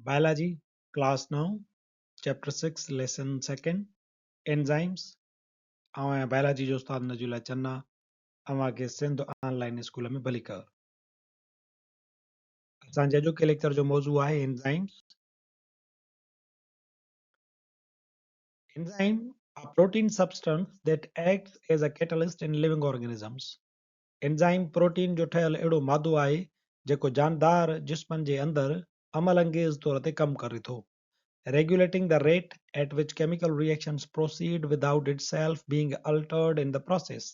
Biology, class now, chapter 6, lesson 2, enzymes. अवां biology जो उस्ताद नजूला चन्ना अवां के सिंध ऑनलाइन स्कूल में भली कर असांजे अॼु के लेक्चर जो मौजू आहे enzymes. Enzyme are protein substance that acts as a catalyst in living organisms. Enzyme protein जो ठहियल अहिड़ो मादो आहे जेको जानदार जिस्मनि जे अंदरि अमल अंगेज़ तौर ते कमु करे थो, regulating the rate at which chemical reactions proceed without itself being altered in the process.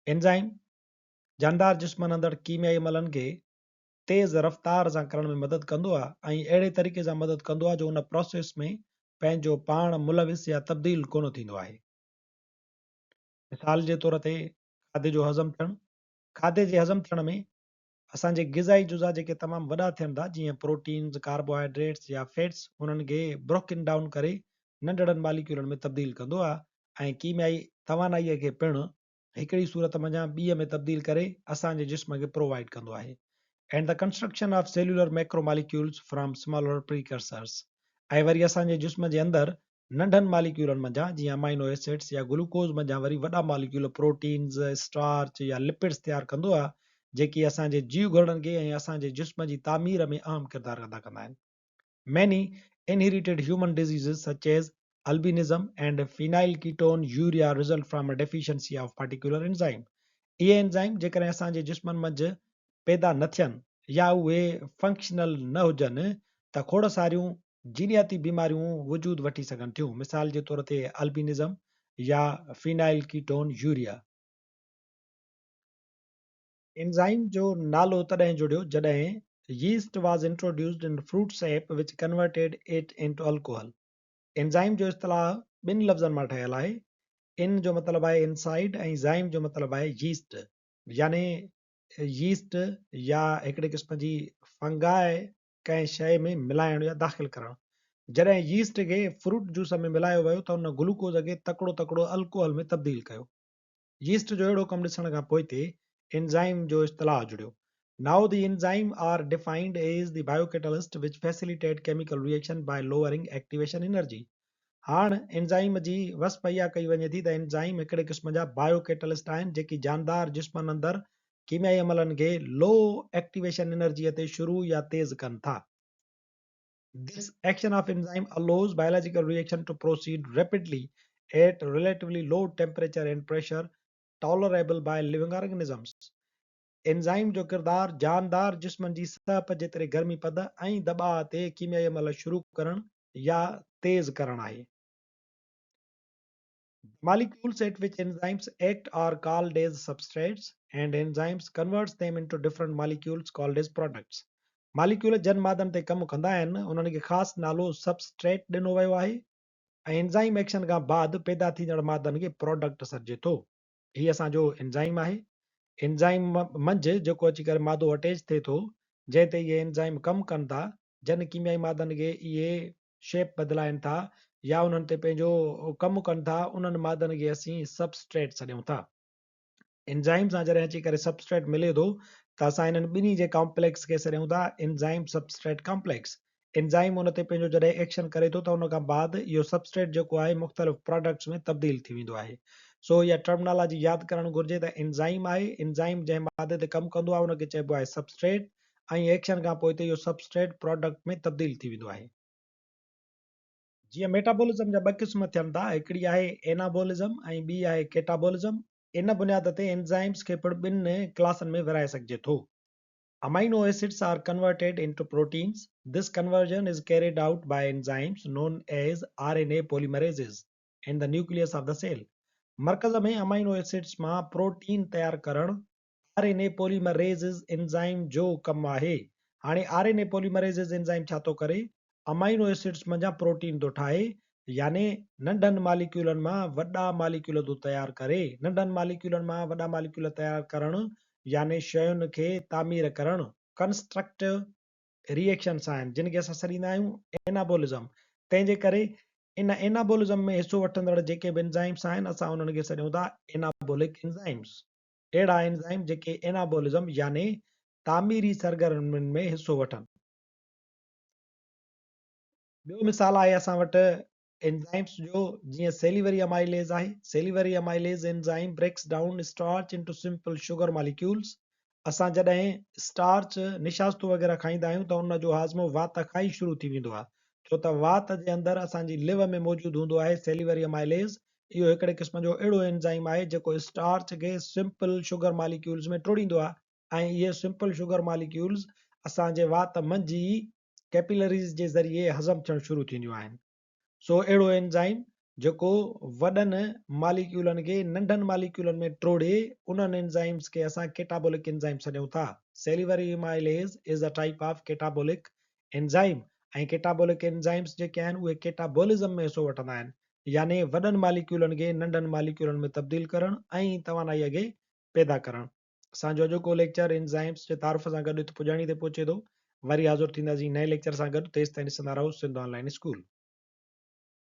Enzyme जानदार जिस्मनि अंदरि कीमियाई अमलनि खे तेज़ रफ़्तार सां करण में मदद कंदो आहे ऐं अहिड़े तरीक़े सां मदद कंदो आहे जो उन प्रोसेस में पंहिंजो पाण मुलविस या तब्दील कोन थींदो आहे. मिसाल जे तौर ते खाधे जो हज़म थियणु. खाधे जे हज़म थियण में असांजे ग़िज़ाई जुज़ा जेके तमामु वॾा थियनि था, जीअं प्रोटीन्स, कार्बोहाइड्रेट्स या फैट्स, उन्हनि खे ब्रोकन डाउन करे नंढड़नि मालिक्यूलनि में तब्दील कंदो आहे ऐं कीमियाई तवानाईअ खे पिणु हिकिड़ी सूरत मंझां ॿीअ में तब्दील करे असांजे जिस्म खे प्रोवाइड कंदो आहे. And the construction of cellular macromolecules from smaller precursors. ऐं वरी असांजे जिस्म जे अंदरि नंढनि मालिक्यूलनि मंझां जीअं अमाइनो एसिड्स या ग्लूकोज़ मंझां वरी वॾा मालिक्यूल प्रोटीन्स, स्टार्च या लिपिड्स तयारु कंदो आहे, जेकी असांजे जीव घड़नि खे ऐं असांजे जिस्म जी तामीर में अहम किरदारु अदा कंदा आहिनि. Many inherited human diseases such as albinism and phenylketonuria result from a deficiency of particular enzyme. इहे एंजाइम जेकॾहिं असांजे जिस्मनि मंझि पैदा न थियनि या उहे फंक्शनल न हुजनि त खोड़ सारियूं जीनियाती बीमारियूं वजूद वठी सघनि थियूं. मिसाल जे तौर ते अल्बिनिज़म या फिनाइलकीटोन एंजाइम जो नालो तॾहिं जुड़ियो जॾहिं yeast was introduced in fruit sap which converted it into alcohol. Enzyme जो इस्तिलाह ॿिनि लफ़्ज़नि मां ठहियल आहे. इन जो मतिलबु आहे इनसाइड ऐं ज़ाइम जो मतिलबु आहे यीस्ट. याने यीस्ट या हिकिड़े क़िस्म जी फंगाए कंहिं शइ में मिलाइण या दाख़िल करणु. जॾहिं यीस्ट खे फ्रूट जूस में मिलायो वियो त उन ग्लूकोज़ खे तकिड़ो तकिड़ो अल्कोहल में तब्दील कयो. यीस्ट जो अहिड़ो कमु ॾिसण खां पोइ ते एंजाइम जो इस्तिलाह जुड़ियो. Now the enzyme are defined as the biocatalyst which facilitate chemical reaction by lowering activation energy. हाणे एंजाइम जी वस्प इहा कई वञे थी त एंजाइम हिकिड़े क़िस्म जा बायोकेटलिस्ट आहिनि जेकी जानदार जिस्मनि अंदरि कीमियाई अमलनि खे लो एक्टिवेशन एनर्जीअ ते शुरू या तेज़ कनि था. This action of enzyme allows biological reaction to proceed rapidly at relatively low temperature and pressure tolerable by living organisms. Enzyme जो किरदारु जानदार जिस्मनि जी सतह जेतिरे गर्मी पद ऐं दॿाअ ते कीमियाई अमल शुरू करणु या तेज़ करणु आहे. Molecules at which enzymes act are called as substrates and enzymes converts them into different molecules called as products. Molecule जन मादनि ते कमु कंदा आहिनि, उन्हनि खे ख़ासि नालो सबस्ट्रेट ॾिनो वियो आहे ऐं एंजाइम एक्शन खां बाद पैदा थींदड़ मादनि खे प्रोडक्ट सॾिजे थो. हीअ असांजो एंजाइम आहे. एंजाइम मंझि जेको अची करे मादो अटैच थिए थो, जंहिं ते इहे एंजाइम कमु कनि था, जन कीमियाई मादनि खे इहे शेप बदिलाइनि था या उन्हनि ते पंहिंजो कमु कनि था, उन्हनि मादनि खे असीं सबस्ट्रेट सॾियूं था. एंजाइम सां जॾहिं अची करे सबस्ट्रेट मिले थो त असां इन्हनि ॿिन्ही जे कॉम्प्लेक्स खे सॾियूं था एंजाइम सबस्ट्रेट कॉम्प्लेक्स. एंजाइम उन ते पंहिंजो जॾहिं एक्शन करे थो त उन खां बाद इहो सबस्ट्रेट जेको आहे मुख़्तलिफ़ प्रोडक्ट्स में तब्दील थी वेंदो आहे. सो इहा टर्मिनोलॉजी यादि करणु घुरिजे त एंजाइम आहे, एंजाइम जंहिं मादे ते कमु कंदो आहे उनखे चइबो आहे सबस्ट्रेट ऐं एक्शन खां पोइ ते इहो सबस्ट्रेट प्रोडक्ट में तब्दील थी वेंदो आहे. जीअं मेटाबॉलिज्म जा ॿ क़िस्म थियनि था, हिकिड़ी आहे एनाबॉलिज्म ऐं ॿी आहे केटाबॉलिज्म. इन बुनियाद ते एंजाइम्स खे पिणु ॿिनि क्लासनि में विराए सघिजे थो. Amino acids are converted into proteins. This conversion is carried out by enzymes known as RNA polymerases in the nucleus of the cell. मरकज़ में अमाइनो एसिड्स मां प्रोटीन तयारु करणु RNA polymerases एंजाइम जो कमु आहे. हाणे RNA polymerases एंजाइम छा थो करे? अमाइनो एसिड्स मंझां प्रोटीन थो ठाहे, याने नंढनि मालिक्यूलनि मां वॾा मालिक्यूल थो तयारु करे. नंढनि मालिक्यूलनि मां वॾा मालिक्यूल तयारु करणु याने शयुनि खे तामीर करणु कंस्ट्रक्टिव रिएक्शन्स आहिनि, जिन खे असां सॾींदा आहियूं एनाबॉलिज्म. तंहिंजे करे इन एनाबॉलिज्म में हिसो वठंदड़ जेके बि एंजाइम्स आहिनि, असां उन्हनि खे सॾियूं था एनाबॉलिक एंजाइम्स. अहिड़ा एंजाइम जेके एनाबॉलिज्म याने तामीरी सरगर्मियुनि में हिसो वठनि. ॿियो मिसाल आहे असां वटि एंजाइम्स जो, जीअं सेलिवरी अमाइलेज आहे। Salivary amylase enzyme breaks down starch into simple sugar molecules. असां जॾहिं स्टार्च निशास्तू वग़ैरह खाईंदा आहियूं त उन जो हाज़मो वात खां ई शुरू थी वेंदो आहे, छो त वात जे अंदरि असांजी लिवर में मौजूदु हूंदो आहे सेलिवरी अमाइलेज। इहो हिकिड़े क़िस्म जो अहिड़ो एंजाइम आहे जेको स्टार्च खे सिंपल शुगर मॉलिक्यूल्स में टोड़ींदो आहे, ऐं इहे सिंपल शुगर मॉलिक्यूल्स असांजे वात मंझि कैपिलरीज़ जे ज़रिए हज़म थियणु शुरू थींदियूं आहिनि। सो अहिड़ो एंजाइम जेको वॾनि मालिक्यूलनि खे नंढनि मालिक्यूलनि में टोड़े, उन्हनि एंजाइम्स खे असां केटाबोलिक एंजाइम सॾियूं था। Salivary amylase is a type of catabolic enzyme, ऐं केटाबोलिक एंजाइम्स जेके आहिनि उहे केटाबोलिज़म में हिसो वठंदा आहिनि, यानी वॾनि मालिक्यूलनि खे नंढनि मालिक्यूलनि में तब्दील करणु ऐं तवानाईअ खे पैदा करणु। असांजो अॼोको लेक्चर एंजाइम्स जे तारुफ़ सां गॾु पुॼाणी ते पहुचे थो। वरी हाज़ुर थींदासीं नए लेक्चर सां गॾु। तेसिताईं ॾिसंदा रहो सिंध ऑनलाइन स्कूल।